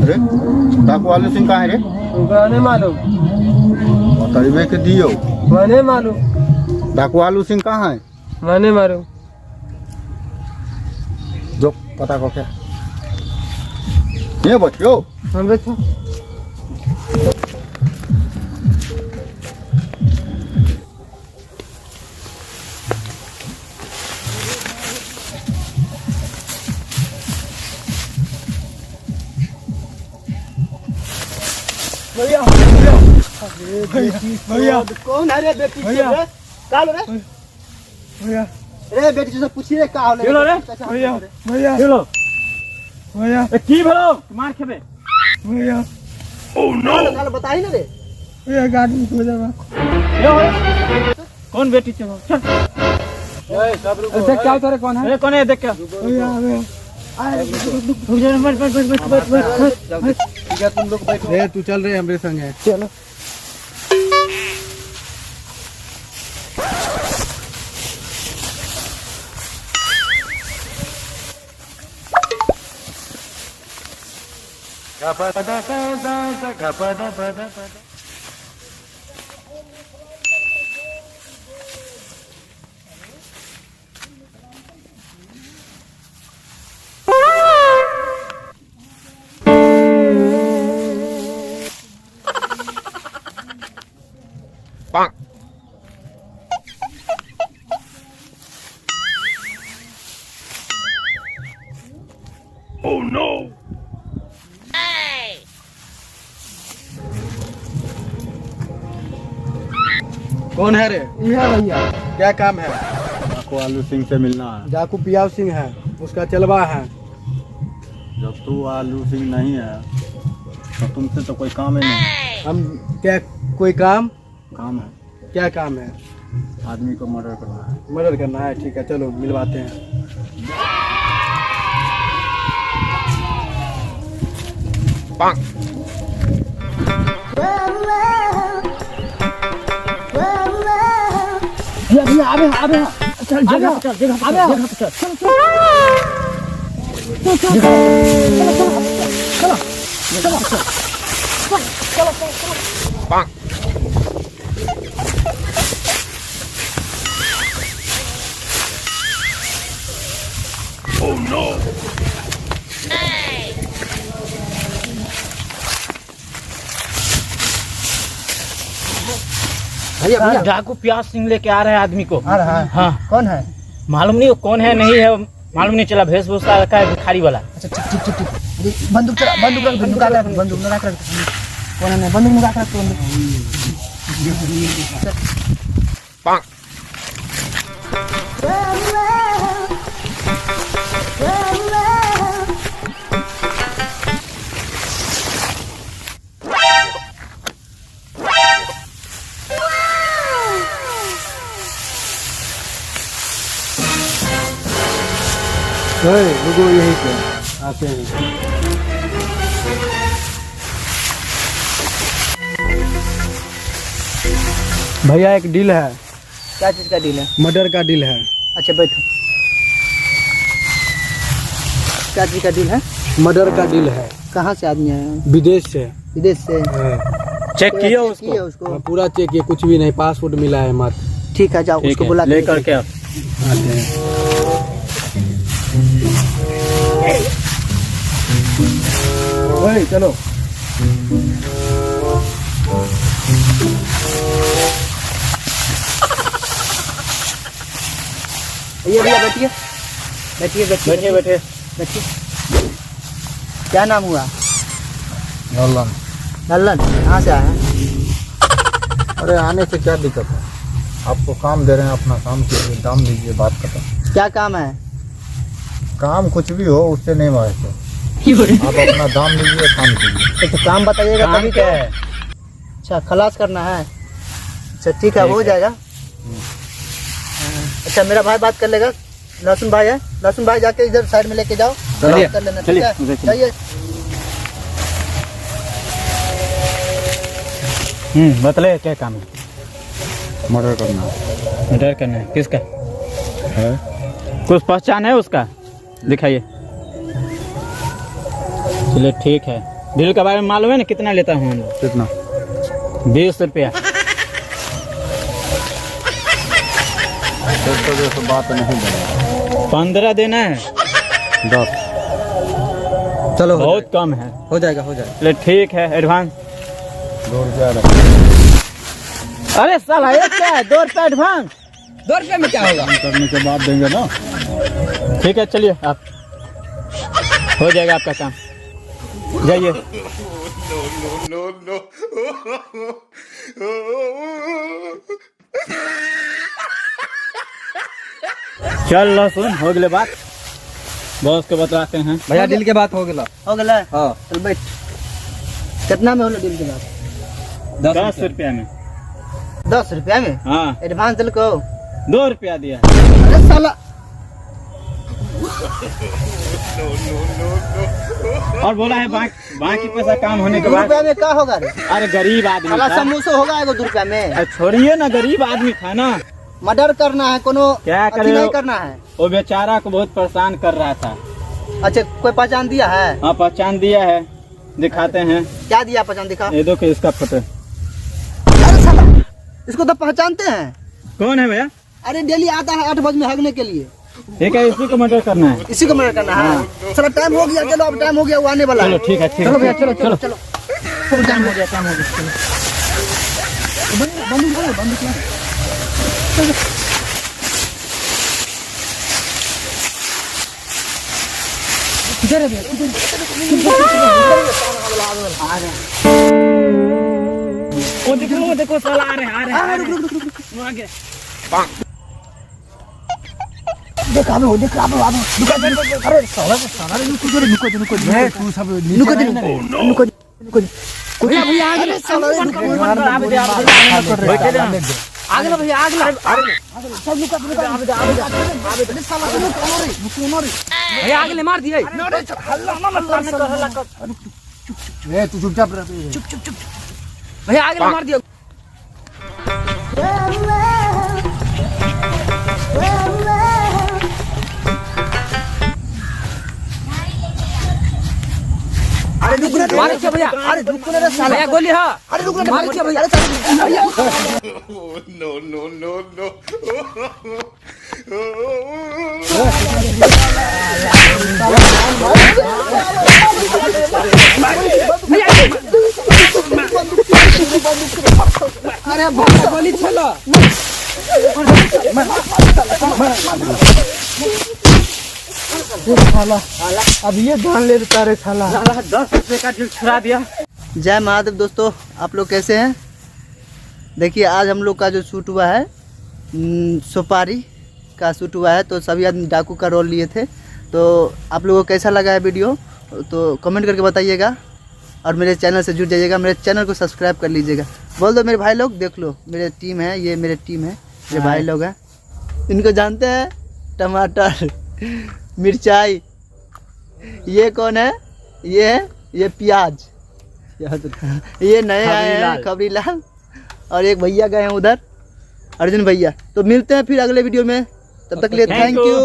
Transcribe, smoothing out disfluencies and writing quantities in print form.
रे डाकू आलू सिंह कहाँ है रे? नहीं मालूम। बताइए के दियो। नहीं मालूम। डाकू आलू सिंह कहाँ है? नहीं मालूम। जो पता को क्या ये बच्चों हम बैठो। भैया भैया कौन है रे बेटी? भैया का लो रे? भैया रे बेटी से पूछिए का हो चलो रे भैया भैया चलो भैया की भलो मार खेबे भैया। ओह नो काल बताई ना रे भैया गाड़ी में खो जावा। यो कौन बेटी चलो चल ए सब रुको देख क्या उतारे कौन है? कौन है देख क्या भैया भैया ठीक है तुम लोग बैठो। रे तू चल रे हमरे संग है। चलो कौन है रे? ये भैया क्या काम है? डाकू आलू सिंह से मिलना है। जाकू पियाव सिंह है उसका चलवा है। जब तू आलू सिंह नहीं है तो तुमसे तो कोई काम ही नहीं। हम क्या कोई काम है क्या काम है? आदमी को मर्डर करना है। मर्डर करना है। ठीक है चलो मिलवाते हैं। भैया आबे चल जगह चल जगह चल भैया भैया डाकू प्यास सिंह लेके आ रहे हैं आदमी को। आ रहा है। हाँ कौन है? मालूम नहीं वो कौन है नहीं है मालूम नहीं चला। वेशभूषा रखा है भिखारी वाला। अच्छा ठीक बंदूक चला बंदूक रख बंदूक रख बंदूक रख कौन है? बंदूक रख बंदूक रुको यहीं पे आते हैं। भैया एक डील है। क्या चीज का डील है? मर्डर का डील है। अच्छा बैठो। क्या चीज का डील है? मर्डर का डील है। कहाँ से आदमी आए हैं? विदेश से। विदेश से? चेक किया किया उसको? हाँ, पूरा चेक किया कुछ भी नहीं पासपोर्ट मिला है मात्र। ठीक है जाओ उसको बुला लेकर के आते हैं। ओए चलो भैया बैठिए बैठिए बैठे बैठे बैठिए। क्या नाम हुआ? नल्लन। नल्लन कहाँ से आया? अरे आने से क्या दिक्कत है? आपको काम दे रहे हैं, अपना काम कीजिए, दाम दीजिए, बात खत्म। क्या काम है? काम कुछ भी हो उससे नहीं मारते। आप अपना दाम लीजिए, काम कीजिए। तो काम बताइएगा तभी क्या तो। है? अच्छा खलास करना है। अच्छा ठीक है हो जाएगा। अच्छा मेरा भाई बात कर लेगा। लहसुन भाई है, लहसुन भाई जाके इधर साइड में लेके जाओ, चलिए, बात कर लेना। चलिए, ठीक है जाइए। बतले क्या काम है? मर्डर करना है। मर्डर करना है। किसका है? कुछ पहचान है उसका? दिखाइए। चलिए ठीक है, डील के बारे में मालूम है ना कितना लेता हूँ हम लोग? कितना? 20 रुपया। तो बात नहीं बनेगा। 15 देना है। 10 चलो बहुत कम है। हो जाएगा हो जाएगा। चलो ठीक है, एडवांस। 2 रुपया। अरे साला ये क्या है? 2 रुपया एडवांस। 2 रुपये में क्या होगा? करने के बाद देंगे ना। ठीक है चलिए, आप हो जाएगा आपका काम, जाइए। चल लो सुन, हो गए बात, बॉस को बतलाते हैं। भैया डील के बात हो गया। हो गया। हाँ चल बैठ। कितना में होला डील के बाद? 10 रुपया में। 10 रुपया में हाँ, एडवांस दिल को? 2 रुपया दिया। अरे साला और बोला है बाकी पैसा काम होने के 2 बाद। रुपया में क्या होगा रे? अरे गरीब आदमी साला था। समोसा होगा एगो 2 रुपया में? अरे छोड़िए ना, गरीब आदमी था ना। मर्डर करना है, कोनो क्या अथी करे? नहीं करना है। वो बेचारा को बहुत परेशान कर रहा था। अच्छा कोई पहचान दिया है? हाँ पहचान दिया है, दिखाते हैं। क्या दिया पहचान? दिखा। ये देखो इसका फोटो। अरे साला इसको तो पहचानते हैं। कौन है भैया? अरे डेली आता है 8 बजे में भागने के लिए। ठीक है, इसी को मर्डर करना है। इसी को मर्डर करना है। साला टाइम हो गया, चलो अब टाइम हो गया, वो आने वाला चलो है। ठीक है, ठीक चलो है। भैया चलो चलो चलो। टाइम हो गया, टाइम हो गया। चलो बंदूक किधर है भैया? वो देखो साला आ रहे हैं। आगे। देख आवे हो, देख आवे आवे। अरे साला नुको भैया भैया आगे। अरे साला आगे भैया आगे। सब नुका साला नुको भैया आगे ले मार दिए। तू चुपचाप रह। चुप भैया आगे ले मार दिया। अरे रुक ना मार के भैया। अरे रुक ना रे साला। भैया गोली। हां अरे रुक ना मार के भैया। अरे भैया गोली चलो। अब ये जान ले देता रे साला। 10 रुपये का डील छुड़ा दिया। जय महादेव दोस्तों, आप लोग कैसे हैं? देखिए आज हम लोग का जो शूट हुआ है, सुपारी का शूट हुआ है, तो सभी आदमी डाकू का रोल लिए थे। तो आप लोगों को कैसा लगा है वीडियो तो कमेंट करके बताइएगा, और मेरे चैनल से जुड़ जाइएगा, मेरे चैनल को सब्सक्राइब कर लीजिएगा। बोल दो मेरे भाई लोग, देख लो मेरे टीम है, ये मेरे टीम है, मेरे भाई लोग हैं। इनको जानते हैं? टमाटर, मिर्चाई। ये कौन है? ये प्याज। ये नए आए हैं खबरी लाल, और एक भैया गए हैं उधर, अर्जुन भैया। तो मिलते हैं फिर अगले वीडियो में, तब तक के लिए थैंक यू।